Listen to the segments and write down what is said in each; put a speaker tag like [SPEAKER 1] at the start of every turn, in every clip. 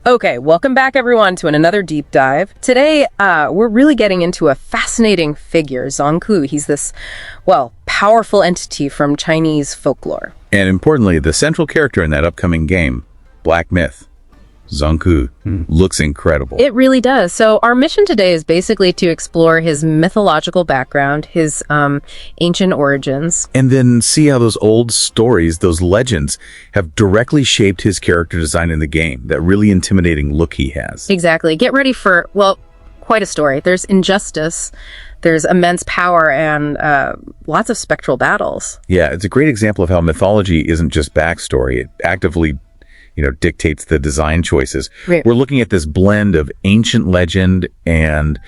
[SPEAKER 1] Okay, welcome back everyone to another deep dive. Today, we're really getting into a fascinating figure, Zhong Kui. He's this, powerful entity from Chinese folklore.
[SPEAKER 2] And importantly, the central character in that upcoming game, Black Myth, Zhong Kui, looks incredible.
[SPEAKER 1] It really does. So our mission today is basically to explore his mythological background, his ancient origins.
[SPEAKER 2] And then see how those old stories, those legends, have directly shaped his character design in the game, that really intimidating look he has.
[SPEAKER 1] Exactly. Get ready for, quite a story. There's injustice, there's immense power, and lots of spectral battles.
[SPEAKER 2] Yeah, it's a great example of how mythology isn't just backstory. It actively dictates the design choices.
[SPEAKER 1] Right.
[SPEAKER 2] We're looking at this blend of ancient legend and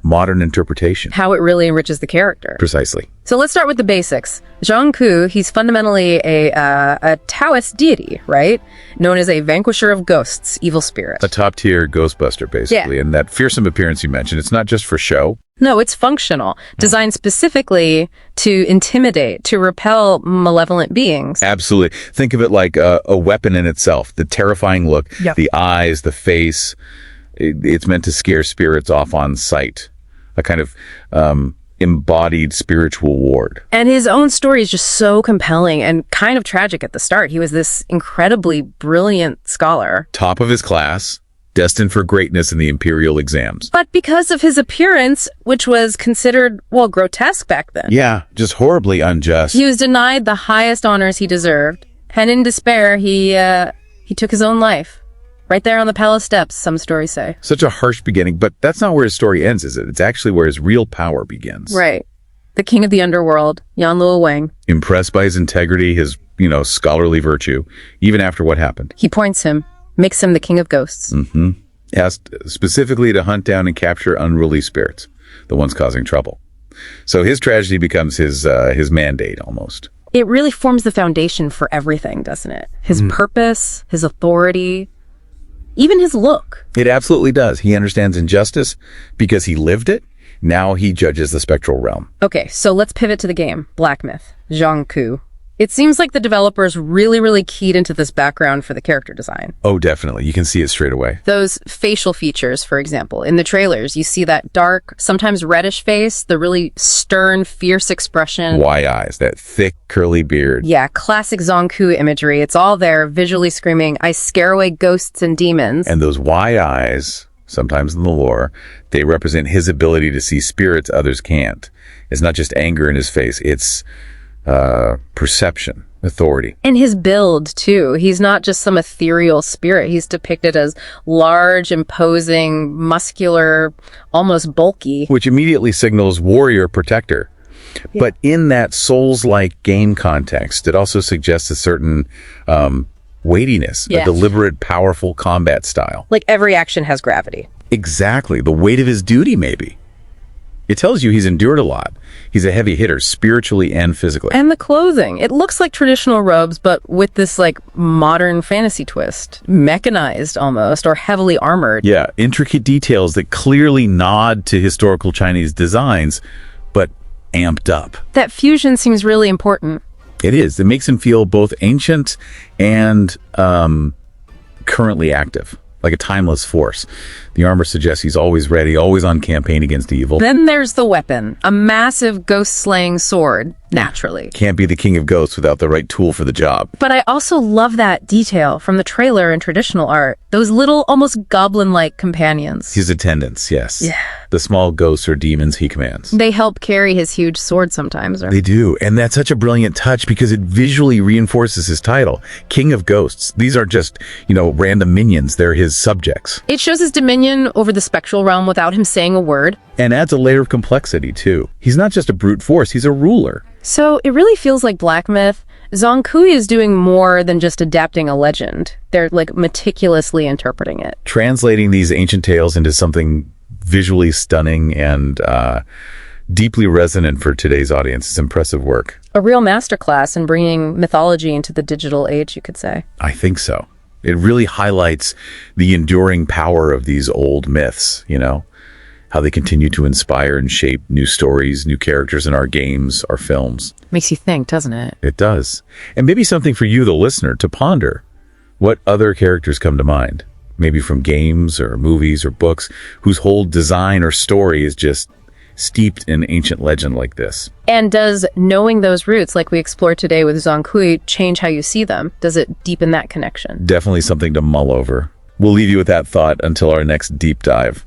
[SPEAKER 2] modern interpretation.
[SPEAKER 1] How it really enriches the character.
[SPEAKER 2] Precisely.
[SPEAKER 1] So let's start with the basics. Zhong Kui, he's fundamentally a Taoist deity, right? Known as a vanquisher of ghosts, evil spirits.
[SPEAKER 2] A top-tier Ghostbuster, basically.
[SPEAKER 1] Yeah.
[SPEAKER 2] And that fearsome appearance you mentioned, it's not just for show.
[SPEAKER 1] No, it's functional, designed specifically to intimidate, to repel malevolent beings.
[SPEAKER 2] Absolutely. Think of it like a weapon in itself. The terrifying look,
[SPEAKER 1] Yep.
[SPEAKER 2] the eyes, the face. It's meant to scare spirits off on sight. A kind of embodied spiritual ward.
[SPEAKER 1] And his own story is just so compelling and kind of tragic at the start. He was this incredibly brilliant scholar.
[SPEAKER 2] Top of his class, destined for greatness in the imperial exams.
[SPEAKER 1] But because of his appearance, which was considered, grotesque back then,
[SPEAKER 2] Yeah, just horribly unjust.
[SPEAKER 1] he was denied the highest honors he deserved. And in despair, he took his own life. Right there on the palace steps, some stories say.
[SPEAKER 2] Such a harsh beginning, but that's not where his story ends, is it? It's actually where his real power begins.
[SPEAKER 1] Right. The king of the underworld, Yan Luowang,
[SPEAKER 2] Impressed by his integrity, his, scholarly virtue, even after what happened.
[SPEAKER 1] he makes him the king of ghosts.
[SPEAKER 2] Asked specifically to hunt down and capture unruly spirits, the ones causing trouble. So his tragedy becomes his mandate, almost.
[SPEAKER 1] It really forms the foundation for everything, doesn't it? His purpose, his authority, even his look.
[SPEAKER 2] It absolutely does. He understands injustice because he lived it. Now he judges the spectral realm.
[SPEAKER 1] Okay, so let's pivot to the game, Black Myth, Zhong Kui. It seems like the developers really keyed into this background for the character design.
[SPEAKER 2] Oh, definitely. You can see it straight away.
[SPEAKER 1] Those facial features, for example, in the trailers, you see that dark, sometimes reddish face, the really stern, fierce expression.
[SPEAKER 2] Wide eyes, that thick, curly beard.
[SPEAKER 1] Yeah, classic Zhong Kui imagery. It's all there, visually screaming, I scare away ghosts and demons.
[SPEAKER 2] And those wide eyes, sometimes in the lore, they represent his ability to see spirits others can't. It's not just anger in his face. It's perception, authority.
[SPEAKER 1] And his build, too. He's not just some ethereal spirit. He's depicted as large, imposing, muscular, almost bulky.
[SPEAKER 2] Which immediately signals warrior protector.
[SPEAKER 1] Yeah.
[SPEAKER 2] But in that Souls-like game context, it also suggests a certain weightiness,
[SPEAKER 1] Yeah.
[SPEAKER 2] a deliberate, powerful combat style.
[SPEAKER 1] Like every action has gravity.
[SPEAKER 2] Exactly. The weight of his duty, maybe. It tells you he's endured a lot. He's a heavy hitter, spiritually and physically.
[SPEAKER 1] And the clothing. It looks like traditional robes, but with this, modern fantasy twist. Mechanized, almost, or heavily armored.
[SPEAKER 2] Yeah, intricate details that clearly nod to historical Chinese designs, but amped up.
[SPEAKER 1] That fusion seems really important.
[SPEAKER 2] It is. It makes him feel both ancient and currently active, like a timeless force. The armor suggests he's always ready, always on campaign against evil.
[SPEAKER 1] Then there's the weapon. A massive ghost-slaying sword, naturally.
[SPEAKER 2] Can't be the king of ghosts without the right tool for the job.
[SPEAKER 1] But I also love that detail from the trailer and traditional art. Those little, almost goblin-like companions.
[SPEAKER 2] His attendants, yes.
[SPEAKER 1] Yeah.
[SPEAKER 2] The small ghosts or demons he commands.
[SPEAKER 1] They help carry his huge sword sometimes.
[SPEAKER 2] They do, and that's such a brilliant touch because it visually reinforces his title, King of Ghosts. These aren't just, random minions, they're his subjects.
[SPEAKER 1] It shows his dominion over the spectral realm without him saying a word.
[SPEAKER 2] And adds a layer of complexity, too. He's not just a brute force, he's a ruler.
[SPEAKER 1] So it really feels like Black Myth. Zhong Kui is doing more than just adapting a legend. They're meticulously interpreting it.
[SPEAKER 2] Translating these ancient tales into something visually stunning and deeply resonant for today's audience is impressive work.
[SPEAKER 1] A real masterclass in bringing mythology into the digital age, you could say.
[SPEAKER 2] I think so. It really highlights the enduring power of these old myths, how they continue to inspire and shape new stories, new characters in our games, our films.
[SPEAKER 1] Makes you think, doesn't it?
[SPEAKER 2] It does. And maybe something for you, the listener, to ponder. What other characters come to mind? maybe from games or movies or books, whose whole design or story is just steeped in ancient legend like this.
[SPEAKER 1] And does knowing those roots, like we explored today with Zhong Kui, change how you see them? Does it deepen that connection?
[SPEAKER 2] Definitely something to mull over. We'll leave you with that thought until our next deep dive.